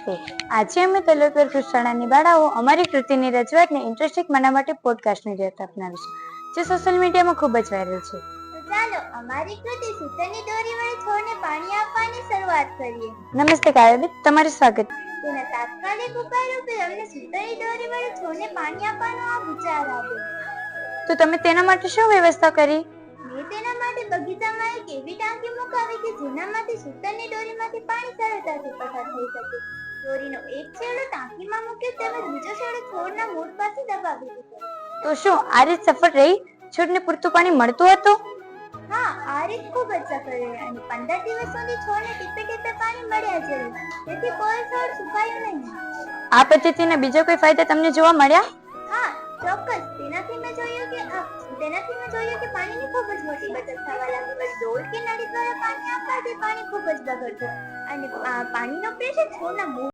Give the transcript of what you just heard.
નમસ્તે. આજે અમે તલોતર શાળાની બાળાઓ અમારી કૃતિની રજૂઆતને ઇન્ટરેસ્ટિંગ બનાવવા માટે પોડકાસ્ટની રીત અપનાવીશું, જે સોશિયલ મીડિયામાં ખૂબ જ વાયરલ છે. તો ચાલો અમારી કૃતિ સૂતરની દોરી વડે છોડને પાણી આપવાની શરૂઆત કરીએ. નમસ્તે કાવ્યબેન, તમારું સ્વાગત. તેના તાત્કાલિક ઉપાય રૂપે અમને સૂતરની દોરી વડે છોડને પાણી આપવાનો આ વિચાર આવ્યો. તો તમે તેના માટે શું વ્યવસ્થા કરી? મેં તેના માટે બગીચામાં એક એવી ટાંકી મુકાવી કે જેનામાંથી સૂતરની દોરીમાંથી પાણી સરળતાથી પસાર થઈ શકે. દોરીનો એક છેડો ટાંકીમાં મૂકે તેમજ બીજો છેડો છોડના મૂળ પાસે દબાવી દીધો. તો શું આ રીત સફળ રહી? છોડને પૂરતું પાણી મળતું હતું? હા, આ રીત ખૂબ જ સફળ રહી અને 15 દિવસ સુધી છોડને ટીપે ટીપે પાણી મળ્યા જ રહ્યું. તેથી કોઈ છોડ સુકાયો નહીં. આ પદ્ધતિના બીજા કોઈ ફાયદા તમને જોવા મળ્યા? હા, ચોક્કસ. તેનાથી મેં જોયું કે પાણીની ખૂબ જ મોટી બચત થવા લાગી. ડોલ કે નળી દ્વારા પાણી આપવાથી પાણી ખૂબ જ બગડતું અને પાણીનો પ્રેશર છોડના મૂળ